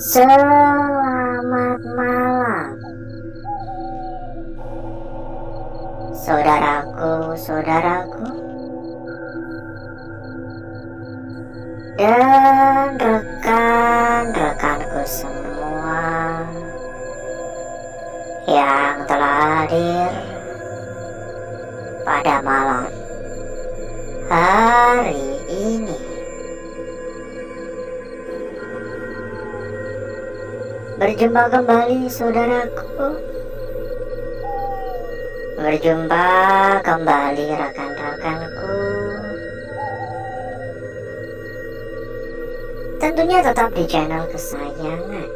Selamat malam, saudaraku dan rekan-rekanku semua yang telah hadir pada malam hari ini. Berjumpa kembali saudaraku, berjumpa kembali rekan-rekanku. Tentunya tetap di channel kesayangan,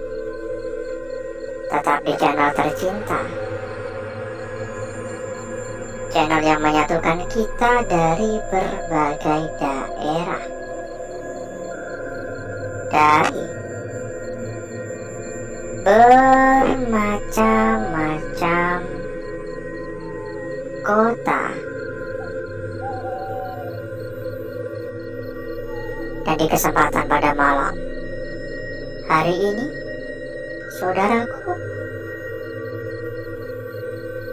tetap di channel tercinta, channel yang menyatukan kita dari berbagai daerah, dari bermacam-macam kota. Dan di kesempatan pada malam hari ini, saudaraku,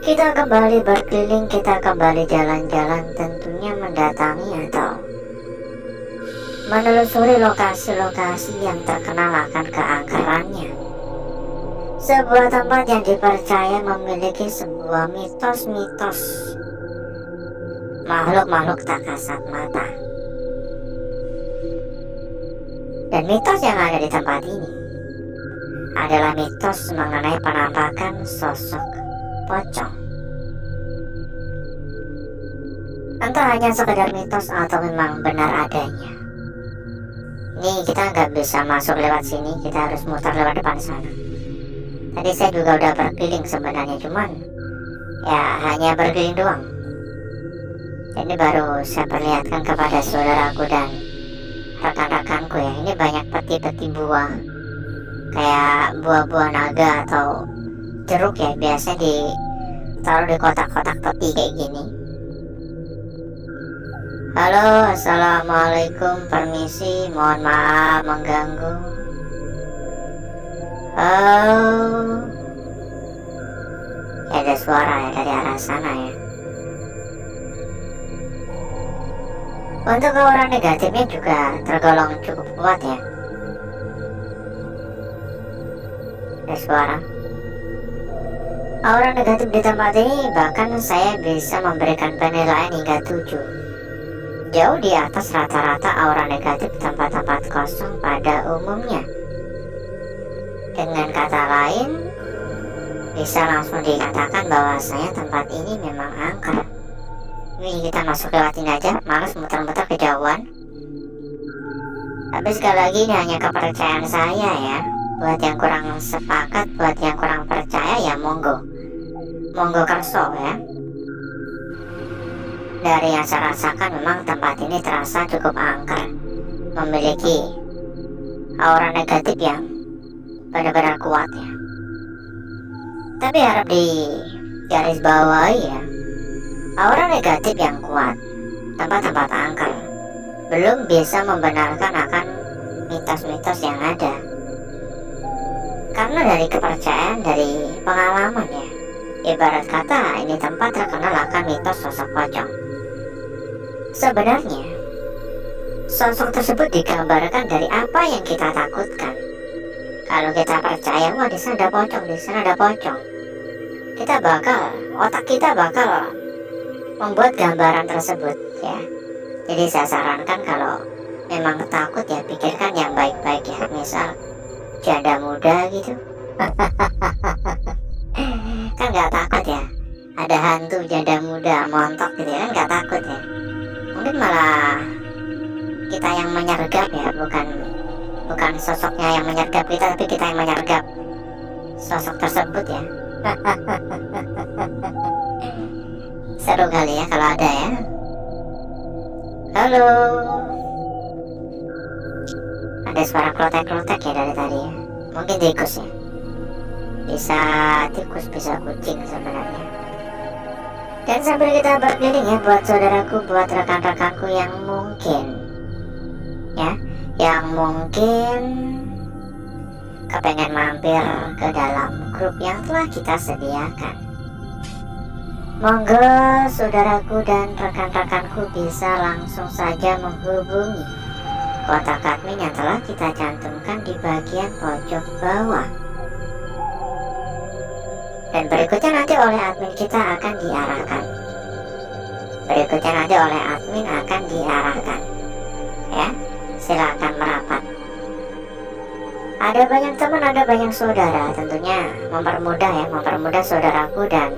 kita kembali berkeliling, kita kembali jalan-jalan, tentunya mendatangi atau menelusuri lokasi-lokasi yang terkenal akan keangkerannya. Sebuah tempat yang dipercaya memiliki sebuah mitos-mitos makhluk-makhluk tak kasat mata. Dan mitos yang ada di tempat ini adalah mitos mengenai penampakan sosok pocong. Entah hanya sekedar mitos atau memang benar adanya. Ini kita nggak bisa masuk lewat sini, kita harus muter lewat depan sana. Tadi saya juga udah berkeliling sebenarnya, cuman ya hanya berkeliling doang. Ini baru saya perlihatkan kepada saudaraku dan rekan-rekanku ya. Ini banyak peti-peti buah, kayak buah-buah naga atau jeruk ya, biasa ditaruh di kotak-kotak peti kayak gini. Halo, assalamualaikum, permisi, mohon maaf mengganggu. Oh, ya ada suara ya dari arah sana ya. Untuk aura negatifnya juga tergolong cukup kuat ya. Ada suara. Aura negatif di tempat ini bahkan saya bisa memberikan penilaian hingga 7. Jauh di atas rata-rata aura negatif tempat-tempat kosong pada umumnya. Dengan kata lain, bisa langsung dikatakan bahwasanya tempat ini memang angker. Ini kita masuk lewatin aja, males muter-muter kejauhan. Tapi sekali lagi ini hanya kepercayaan saya ya. Buat yang kurang sepakat, buat yang kurang percaya ya monggo kerso ya. Dari yang saya rasakan memang tempat ini terasa cukup angker, memiliki aura negatif yang benar-benar kuat ya. Tapi harap di garis bawahi ya, aura negatif yang kuat, tempat-tempat angker belum bisa membenarkan akan mitos-mitos yang ada. Karena dari kepercayaan, dari pengalaman ya, ibarat kata ini tempat terkenal akan mitos sosok pocong. Sebenarnya sosok tersebut digambarkan dari apa yang kita takutkan. Kalau kita percaya, wah di sana ada pocong, di sana ada pocong, otak kita bakal membuat gambaran tersebut ya. Jadi saya sarankan kalau memang takut ya pikirkan yang baik-baik ya. Misal janda muda gitu kan nggak takut ya, ada hantu janda muda montok gitu ya, kan nggak takut ya. Mungkin malah kita yang menyergap ya, bukan sosoknya yang menyergap kita, tapi kita yang menyergap sosok tersebut ya. Seru kali ya kalau ada ya. Halo, ada suara klotek-klotek ya dari tadi ya. Mungkin tikus ya, bisa tikus, bisa kucing sebenarnya. Dan sambil kita berkeliling ya, buat saudaraku, buat rekan-rekanku yang mungkin kepengen mampir ke dalam grup yang telah kita sediakan. Monggo saudaraku dan rekan-rekanku bisa langsung saja menghubungi kontak admin yang telah kita cantumkan di bagian pojok bawah. Dan berikutnya nanti oleh admin kita akan diarahkan. Ya, silakan merapat. Ada banyak teman, ada banyak saudara, tentunya mempermudah saudaraku dan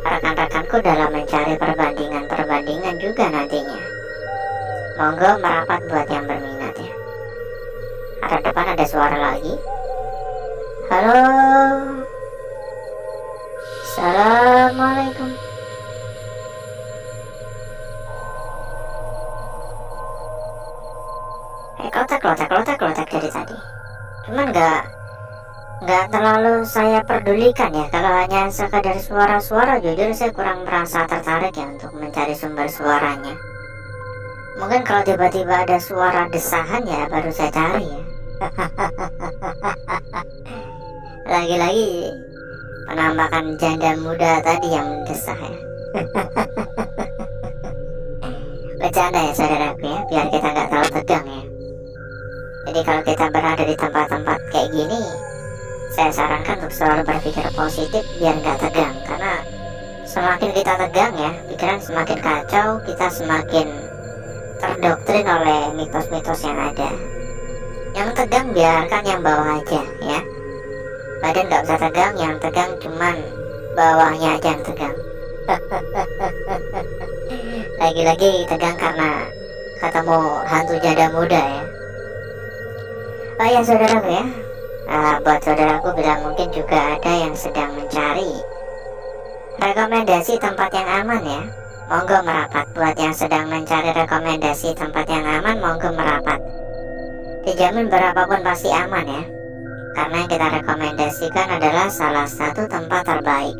rekan-rekanku dalam mencari perbandingan juga nantinya. Monggo merapat buat yang berminat ya. Ada depan ada suara lagi. Halo. Assalamualaikum. Klotak dari tadi. Cuman nggak terlalu saya pedulikan ya. Kalau hanya sekadar suara-suara, jujur saya kurang merasa tertarik ya untuk mencari sumber suaranya. Mungkin kalau tiba-tiba ada suara desahan ya baru saya cari ya. Lagi-lagi penampakan janda muda tadi yang mendesah ya. Bercanda ya saudaraku ya, biar kita nggak terlalu tegang ya. Jadi kalau kita berada di tempat-tempat kayak gini, saya sarankan untuk selalu berpikir positif biar nggak tegang. Karena semakin kita tegang ya, pikiran semakin kacau, kita semakin terdoktrin oleh mitos-mitos yang ada. Yang tegang biarkan yang bawah aja ya. Badan nggak usah tegang, yang tegang cuman bawahnya aja yang tegang. Lagi-lagi tegang karena ketemu hantu janda muda ya. Oh ya saudaraku ya, buat saudaraku bila mungkin juga ada yang sedang mencari rekomendasi tempat yang aman ya, monggo merapat. Buat yang sedang mencari rekomendasi tempat yang aman, monggo merapat. Dijamin berapapun pasti aman ya, karena yang kita rekomendasikan adalah salah satu tempat terbaik,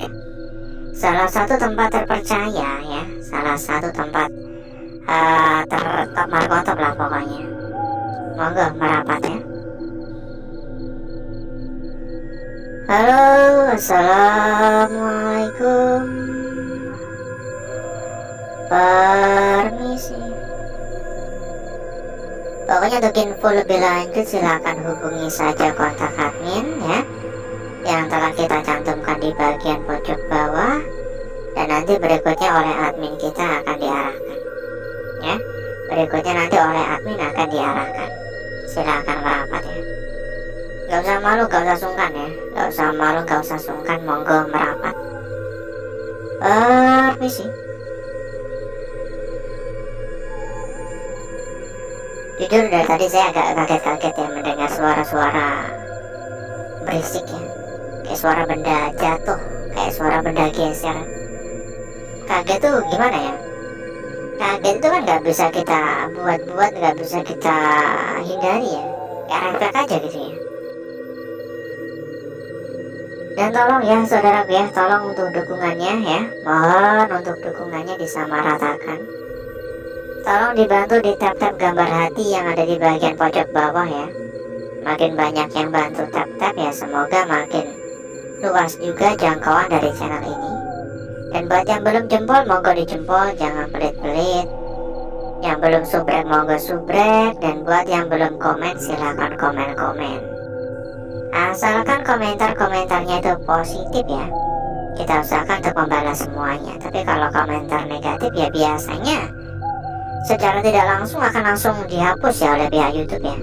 salah satu tempat terpercaya ya, salah satu tempat top markotop lah pokoknya. Monggo merapat ya. Halo, assalamualaikum. Permisi. Pokoknya untuk info lebih lanjut silakan hubungi saja kontak admin ya, yang telah kita cantumkan di bagian pojok bawah, dan nanti berikutnya oleh admin kita akan diarahkan ya. Berikutnya nanti oleh admin akan diarahkan. Silakan merapat ya. Gak usah malu, gak usah sungkan ya. Gak usah malu, gak usah sungkan, monggo merapat. Permisi. Jujur dari tadi saya agak kaget-kaget ya mendengar suara-suara berisik ya. Kayak suara benda jatuh, kayak suara benda geser. Kaget tuh gimana ya? Kaget itu kan gak bisa kita buat-buat, gak bisa kita hindari ya. Kayak refleks aja gitu ya. Dan tolong ya saudaraku ya, tolong untuk dukungannya ya, mohon untuk dukungannya disamaratakan. Tolong dibantu di tap-tap gambar hati yang ada di bagian pojok bawah ya. Makin banyak yang bantu tap-tap ya, semoga makin luas juga jangkauan dari channel ini. Dan buat yang belum jempol, monggo dijempol, jangan pelit-pelit. Yang belum subrek, monggo subrek. Dan buat yang belum komen, silahkan komen-komen. Asalkan komentar-komentarnya itu positif ya, kita usahakan untuk membalas semuanya. Tapi kalau komentar negatif ya biasanya secara tidak langsung akan langsung dihapus ya oleh pihak YouTube ya.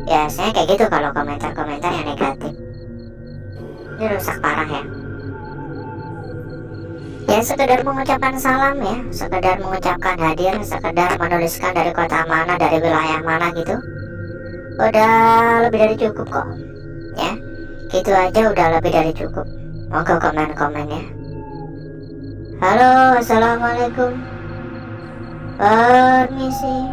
Biasanya kayak gitu kalau komentar-komentar yang negatif. Ini rusak parah ya. Ya sekedar mengucapkan salam ya, sekedar mengucapkan hadir, sekedar menuliskan dari kota mana, dari wilayah mana gitu, udah lebih dari cukup kok ya. Gitu aja udah lebih dari cukup. Monggo komen-komen ya. Halo, assalamualaikum. Permisi.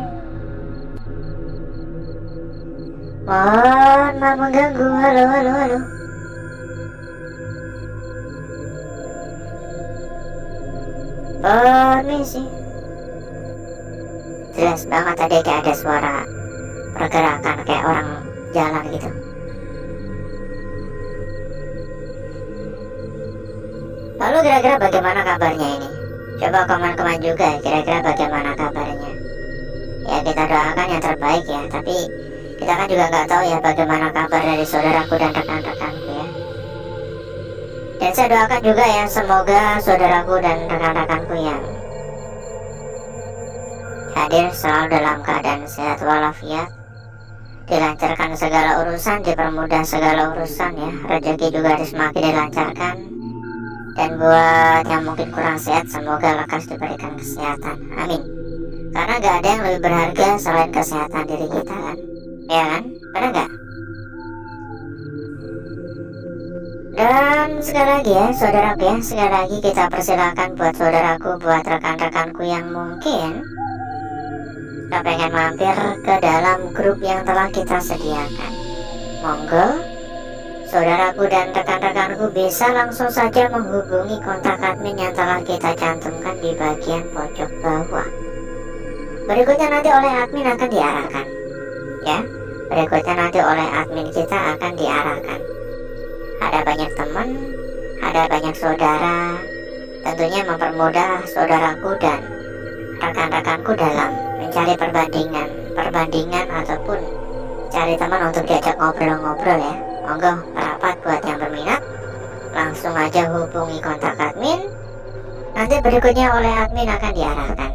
Mohon maaf mengganggu. Halo. Permisi. Jelas banget tadi kayak ada suara pergerakan kayak orang jalan gitu. Lalu kira-kira bagaimana kabarnya ini? Coba komen-komen juga kira-kira bagaimana kabarnya. Ya kita doakan yang terbaik ya, tapi kita kan juga nggak tahu ya bagaimana kabar dari saudaraku dan rekan-rekanku ya. Dan saya doakan juga ya, semoga saudaraku dan rekan-rekanku yang hadir selalu dalam keadaan sehat walafiat, dilancarkan segala urusan, dipermudah segala urusan ya, rezeki juga semakin dilancarkan. Dan buat yang mungkin kurang sehat, semoga lekas diberikan kesehatan, amin. Karena gak ada yang lebih berharga selain kesehatan diri kita kan, ya kan, benar gak? Dan sekali lagi ya saudaraku ya, sekali lagi kita persilakan buat saudaraku, buat rekan-rekanku yang mungkin pengen mampir ke dalam grup yang telah kita sediakan. Monggo saudaraku dan rekan-rekanku bisa langsung saja menghubungi kontak admin yang telah kita cantumkan di bagian pojok bawah. Berikutnya nanti oleh admin akan diarahkan ya, berikutnya nanti oleh admin kita akan diarahkan. Ada banyak teman, ada banyak saudara, tentunya mempermudah saudaraku dan rekan-rekanku dalam mencari perbandingan ataupun cari teman untuk diajak ngobrol-ngobrol ya. Monggo merapat buat yang berminat, langsung aja hubungi kontak admin, nanti berikutnya oleh admin akan diarahkan.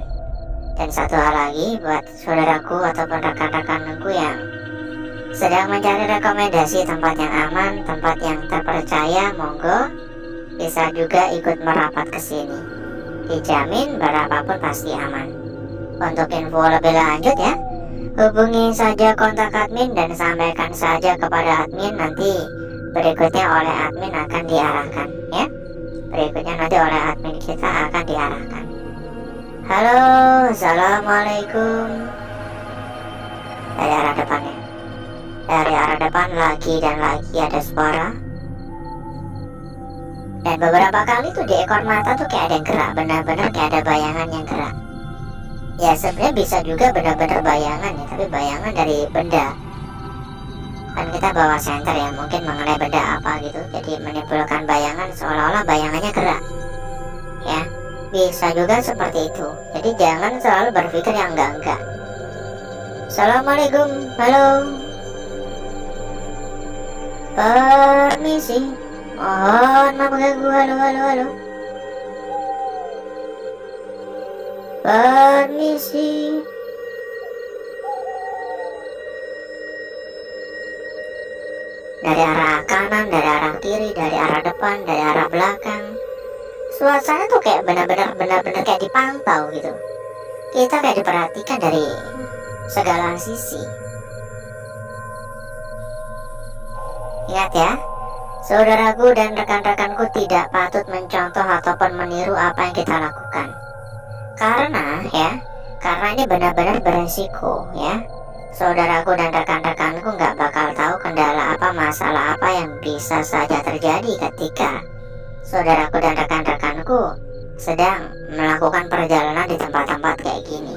Dan satu hal lagi buat saudaraku ataupun rekan-rekanku yang sedang mencari rekomendasi tempat yang aman, tempat yang terpercaya, monggo bisa juga ikut merapat ke sini. Dijamin berapapun pasti aman. Untuk info lebih lanjut ya, hubungi saja kontak admin dan sampaikan saja kepada admin, nanti berikutnya oleh admin akan diarahkan ya. Berikutnya nanti oleh admin kita akan diarahkan. Halo, assalamualaikum. Dari arah depannya, dari arah depan lagi dan lagi ada suara. Dan beberapa kali tuh di ekor mata tuh kayak ada yang gerak, benar-benar kayak ada bayangan yang gerak. Ya sebenarnya bisa juga benar-benar bayangan ya, tapi bayangan dari benda. Kan kita bawa senter ya, mungkin mengenai benda apa gitu, jadi menimbulkan bayangan seolah-olah bayangannya gerak. Ya, bisa juga seperti itu. Jadi jangan selalu berpikir yang enggak-enggak. Assalamualaikum, halo. Permisi, mohon maaf mengganggu, halo. Permisi. Dari arah kanan, dari arah kiri, dari arah depan, dari arah belakang, suasana tuh kayak benar-benar kayak dipantau gitu. Kita kayak diperhatikan dari segala sisi. Ingat ya, saudaraku dan rekan-rekanku tidak patut mencontoh ataupun meniru apa yang kita lakukan. Karena ini benar-benar beresiko ya. Saudaraku dan rekan-rekanku nggak bakal tahu kendala apa, masalah apa yang bisa saja terjadi ketika saudaraku dan rekan-rekanku sedang melakukan perjalanan di tempat-tempat kayak gini.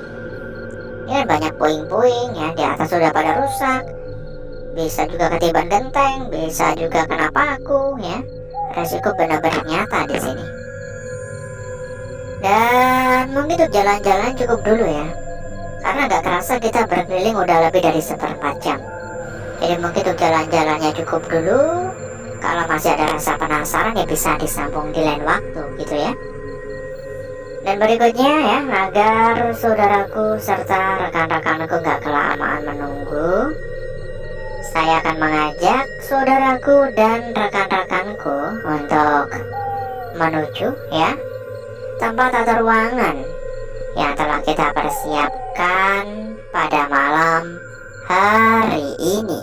Ini banyak puing-puing ya, di atas sudah pada rusak, bisa juga ketiban genteng, bisa juga kena paku ya. Resiko benar-benar nyata di sini. Dan mungkin untuk jalan-jalan cukup dulu ya, karena gak kerasa kita berkeliling udah lebih dari 1/4 jam. Jadi mungkin untuk jalan-jalannya cukup dulu. Kalau masih ada rasa penasaran ya bisa disambung di lain waktu gitu ya. Dan berikutnya ya, agar saudaraku serta rekan-rekanku gak kelamaan menunggu, saya akan mengajak saudaraku dan rekan-rekanku untuk menuju ya tempat atau ruangan yang telah kita persiapkan pada malam hari ini.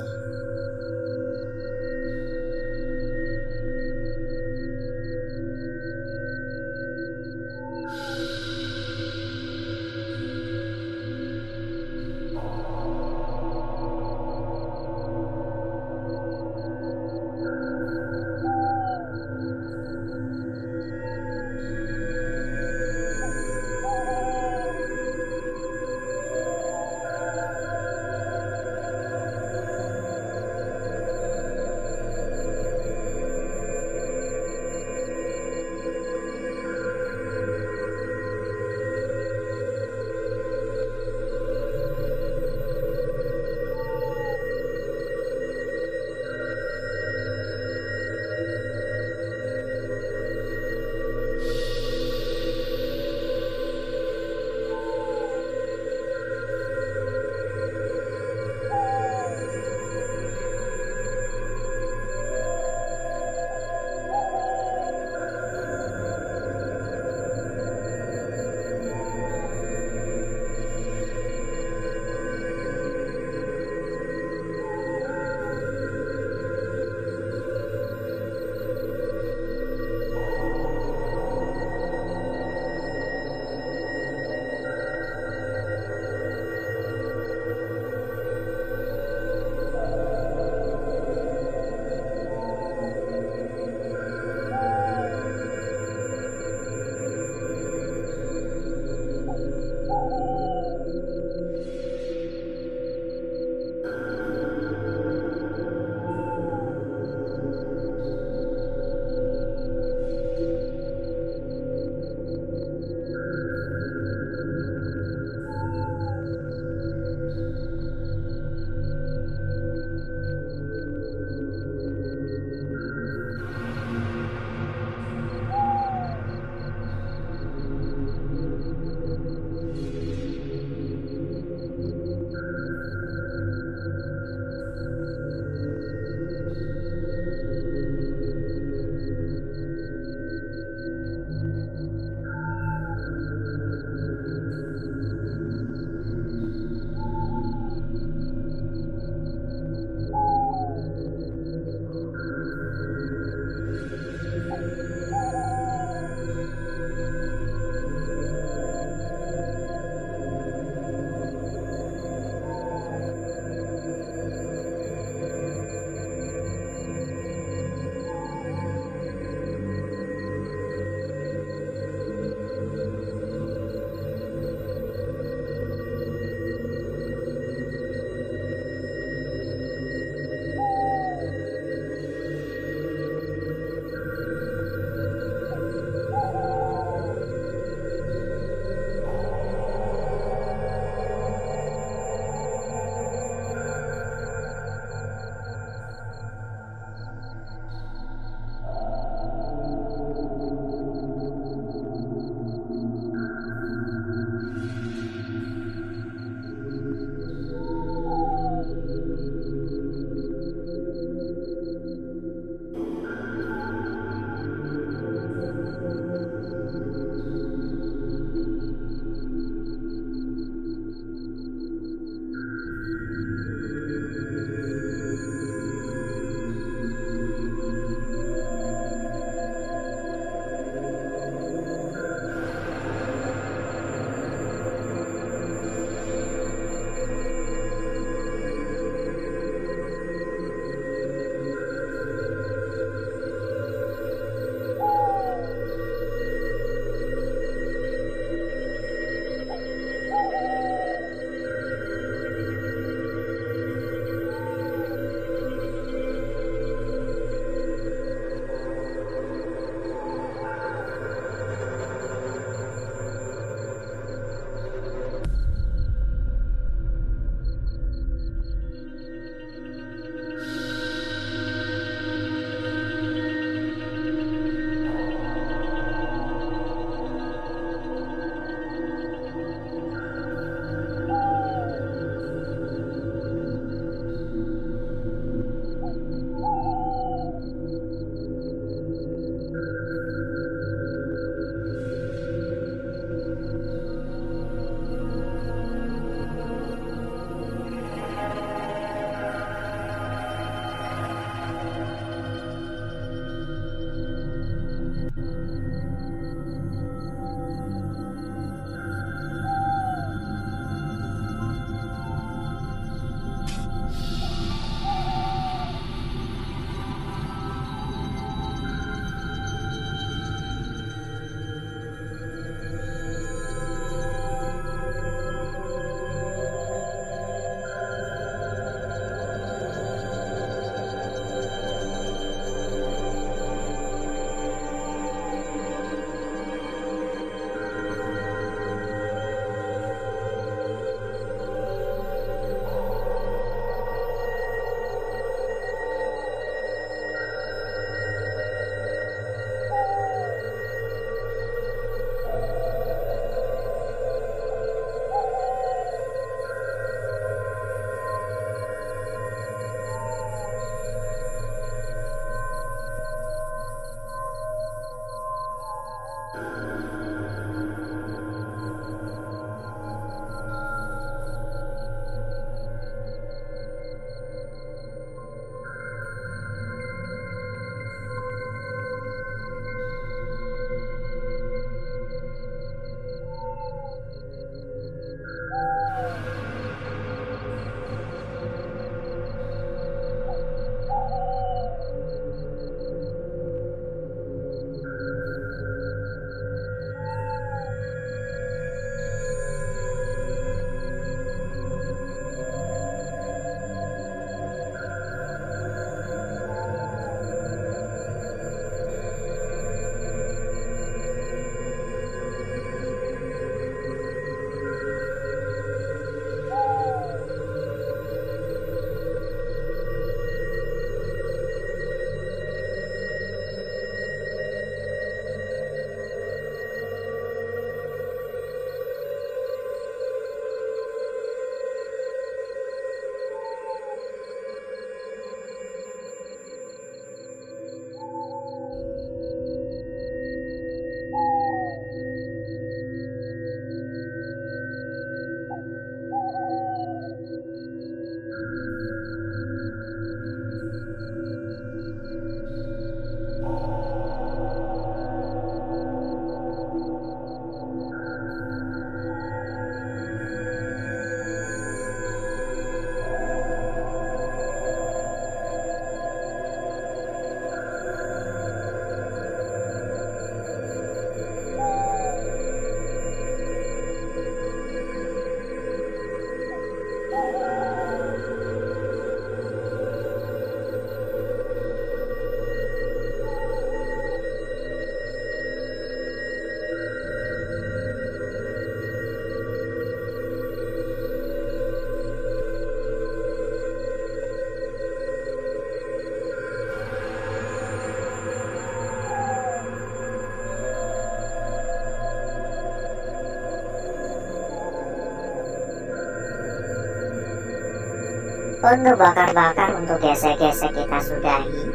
Untuk bakar-bakar, untuk gesek-gesek kita sudahi,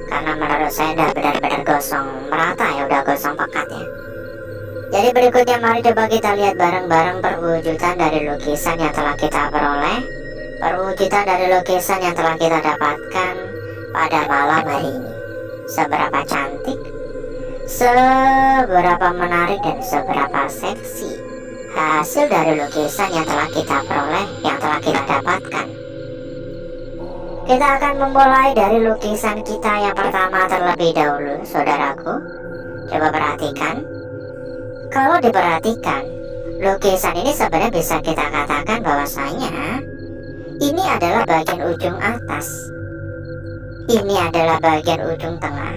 karena menurut saya udah benar-benar gosong merata ya, udah gosong pekat ya. Jadi berikutnya mari coba kita lihat bareng-bareng perwujudan dari lukisan yang telah kita peroleh, perwujudan dari lukisan yang telah kita dapatkan pada malam hari ini. Seberapa cantik, seberapa menarik, dan seberapa seksi hasil dari lukisan yang telah kita peroleh, yang telah kita dapatkan. Kita akan memulai dari lukisan kita yang pertama terlebih dahulu, saudaraku. Coba perhatikan. Kalau diperhatikan, lukisan ini sebenarnya bisa kita katakan bahwasanya ini adalah bagian ujung atas, ini adalah bagian ujung tengah,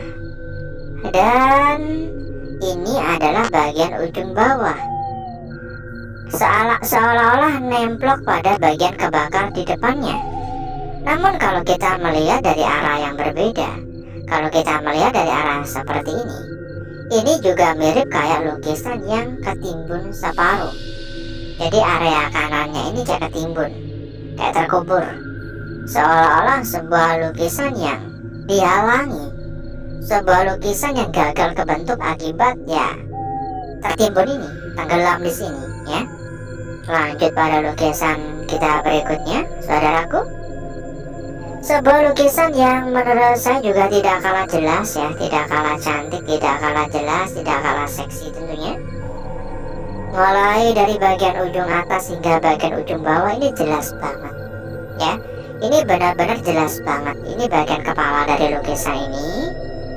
dan ini adalah bagian ujung bawah. Seolah-olah nemplok pada bagian kebakar di depannya. Namun kalau kita melihat dari arah yang berbeda, kalau kita melihat dari arah seperti ini juga mirip kayak lukisan yang ketimbun separuh. Jadi area kanannya ini kayak ketimbun, kayak terkubur, seolah-olah sebuah lukisan yang dihalangi, sebuah lukisan yang gagal kebentuk akibat ya tertimbun ini, tenggelam di sini ya. Lanjut pada lukisan kita berikutnya, saudaraku. Sebuah lukisan yang menurut saya juga tidak kalah jelas ya, tidak kalah cantik, tidak kalah jelas, tidak kalah seksi tentunya. Mulai dari bagian ujung atas hingga bagian ujung bawah ini jelas banget ya. Ini benar-benar jelas banget. Ini bagian kepala dari lukisan ini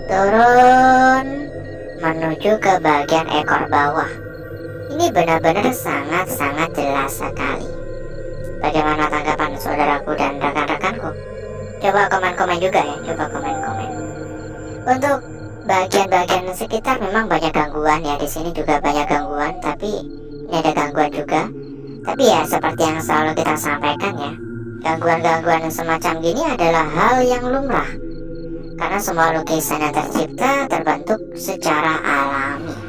turun menuju ke bagian ekor bawah. Ini benar-benar sangat-sangat jelas sekali. Bagaimana tanggapan saudaraku dan rekan-rekanku? Coba komen-komen juga ya, coba komen-komen. Untuk bagian-bagian sekitar memang banyak gangguan ya, di sini juga banyak gangguan, tapi ini ada gangguan juga. Tapi ya seperti yang selalu kita sampaikan ya, gangguan-gangguan semacam gini adalah hal yang lumrah, karena semua lukisan yang tercipta terbentuk secara alami.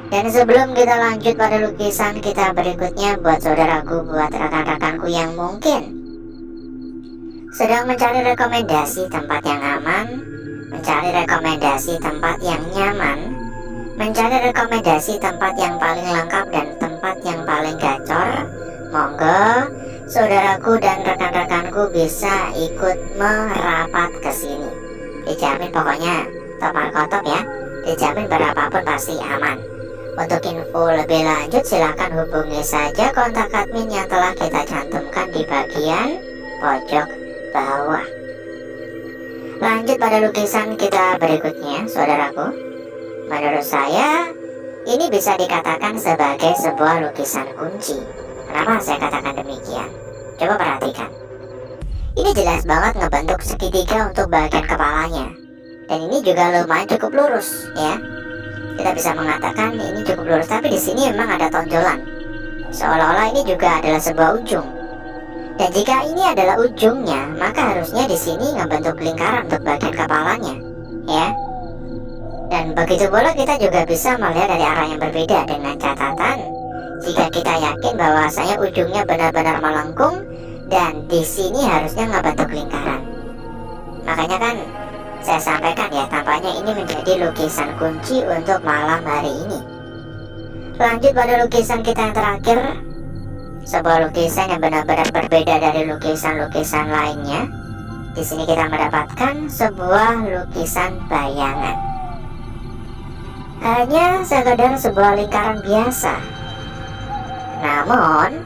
Dan sebelum kita lanjut pada lukisan kita berikutnya, buat saudaraku, buat rekan-rekanku yang mungkin sedang mencari rekomendasi tempat yang aman, mencari rekomendasi tempat yang nyaman, mencari rekomendasi tempat yang paling lengkap dan tempat yang paling gacor, monggo saudaraku dan rekan-rekanku bisa ikut merapat ke sini. Dijamin pokoknya top markotop ya, dijamin berapapun pasti aman. Untuk info lebih lanjut silahkan hubungi saja kontak admin yang telah kita cantumkan di bagian pojok bawah. Lanjut pada lukisan kita berikutnya, saudaraku. Menurut saya ini bisa dikatakan sebagai sebuah lukisan kunci. Kenapa saya katakan demikian? Coba perhatikan. Ini jelas banget ngebentuk segitiga untuk bagian kepalanya, dan ini juga lumayan cukup lurus ya. Kita bisa mengatakan ini cukup lurus, tapi di sini memang ada tonjolan, seolah-olah ini juga adalah sebuah ujung. Dan jika ini adalah ujungnya, maka harusnya di sini ngebentuk lingkaran untuk bagian kepalanya, ya. Dan begitu pula kita juga bisa melihat dari arah yang berbeda dengan catatan jika kita yakin bahwasanya ujungnya benar-benar melengkung dan di sini harusnya ngebentuk lingkaran. Makanya kan saya sampaikan ya, tampaknya ini menjadi lukisan kunci untuk malam hari ini. Lanjut pada lukisan kita yang terakhir. Sebuah lukisan yang benar-benar berbeda dari lukisan-lukisan lainnya. Di sini kita mendapatkan sebuah lukisan bayangan. Hanya sekedar sebuah lingkaran biasa. Namun,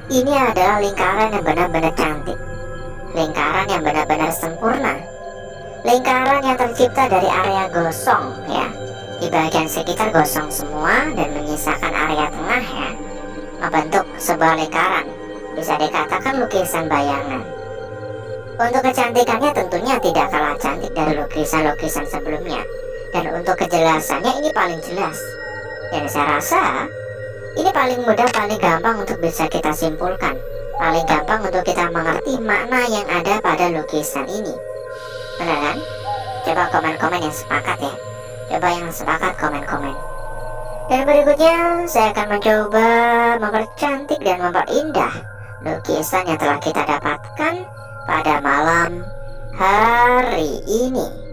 ini adalah lingkaran yang benar-benar cantik. Lingkaran yang benar-benar sempurna. Lingkaran yang tercipta dari area gosong ya. Di bagian sekitar gosong semua dan menyisakan area tengah ya. Membentuk sebuah lingkaran, bisa dikatakan lukisan bayangan. Untuk kecantikannya tentunya tidak kalah cantik dari lukisan-lukisan sebelumnya. Dan untuk kejelasannya ini paling jelas. Dan saya rasa ini paling mudah, paling gampang untuk bisa kita simpulkan. Paling gampang untuk kita mengerti makna yang ada pada lukisan ini. Benar kan? Coba komen-komen yang sepakat ya. Coba yang sepakat komen-komen. Dan berikutnya saya akan mencoba mempercantik dan memperindah lukisan yang telah kita dapatkan pada malam hari ini.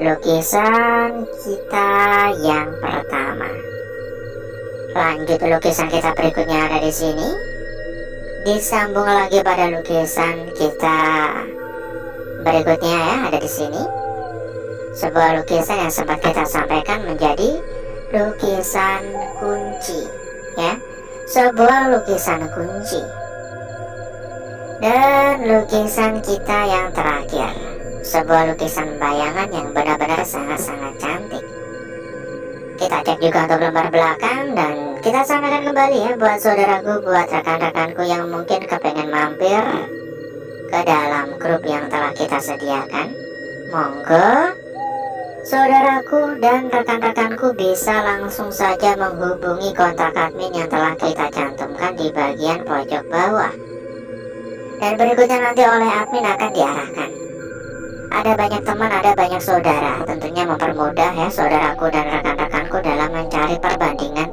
Lukisan kita yang pertama. Lanjut lukisan kita berikutnya ada di sini. Disambung lagi pada lukisan kita berikutnya ya, ada di sini. Sebuah lukisan yang sempat kita sampaikan menjadi lukisan kunci ya. Sebuah lukisan kunci. Dan lukisan kita yang terakhir, sebuah lukisan bayangan yang benar-benar sangat-sangat cantik. Kita cek juga untuk lembar belakang dan kita sampaikan kembali ya buat saudaraku, buat rekan-rekanku yang mungkin kepengen mampir ke dalam grup yang telah kita sediakan. Monggo saudaraku dan rekan-rekanku bisa langsung saja menghubungi kontak admin yang telah kita cantumkan di bagian pojok bawah. Dan berikutnya nanti oleh admin akan diarahkan. Ada banyak teman, ada banyak saudara, tentunya mempermudah ya saudaraku dan rekan-rekanku dalam mencari perbandingan.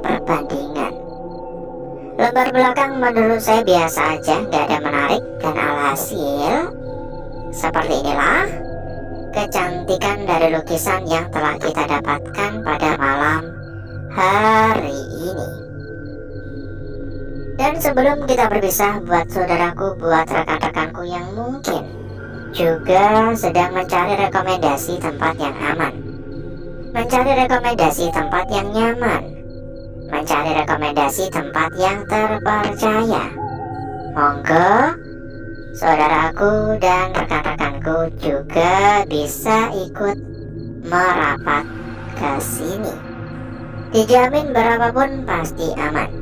Lembar belakang menurut saya biasa aja, gak ada menarik, dan alhasil seperti inilah kecantikan dari lukisan yang telah kita dapatkan pada malam hari ini. Dan sebelum kita berpisah, buat saudaraku, buat rekan-rekanku yang mungkin juga sedang mencari rekomendasi tempat yang aman, mencari rekomendasi tempat yang nyaman, mencari rekomendasi tempat yang terpercaya, monggo saudaraku dan rekan-rekanku juga bisa ikut merapat ke sini. Dijamin berapapun pasti aman.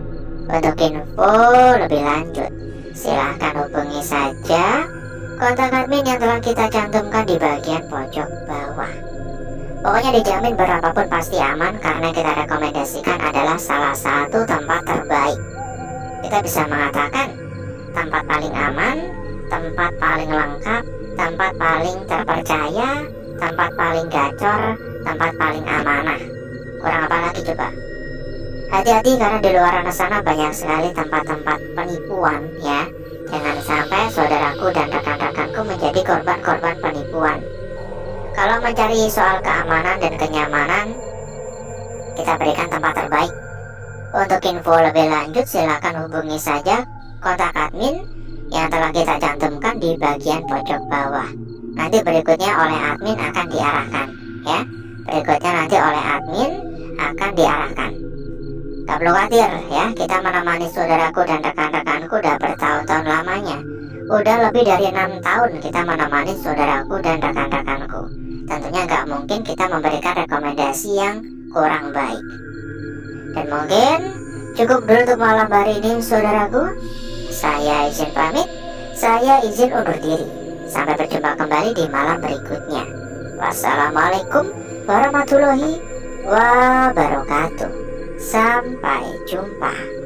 Untuk info lebih lanjut, silahkan hubungi saja kontak admin yang telah kita cantumkan di bagian pojok bawah. Pokoknya dijamin berapapun pasti aman karena kita rekomendasikan adalah salah satu tempat terbaik. Kita bisa mengatakan tempat paling aman, tempat paling lengkap, tempat paling terpercaya, tempat paling gacor, tempat paling amanah. Kurang apa lagi coba? Hati-hati karena di luar sana banyak sekali tempat-tempat penipuan ya. Jangan sampai saudaraku dan rekan-rekanku menjadi korban-korban penipuan. Kalau mencari soal keamanan dan kenyamanan, kita berikan tempat terbaik. Untuk info lebih lanjut silakan hubungi saja kontak admin yang telah kita cantumkan di bagian pojok bawah. Nanti berikutnya oleh admin akan diarahkan ya. Berikutnya nanti oleh admin akan diarahkan. Gak perlu khawatir ya, kita menemani saudaraku dan rekan-rekanku udah bertahun-tahun lamanya. Udah lebih dari 6 tahun kita menemani saudaraku dan rekan-rekanku. Tentunya gak mungkin kita memberikan rekomendasi yang kurang baik. Dan mungkin cukup dulu untuk malam hari ini saudaraku. Saya izin pamit. Saya izin undur diri. Sampai berjumpa kembali di malam berikutnya. Wassalamualaikum warahmatullahi wabarakatuh. Sampai jumpa.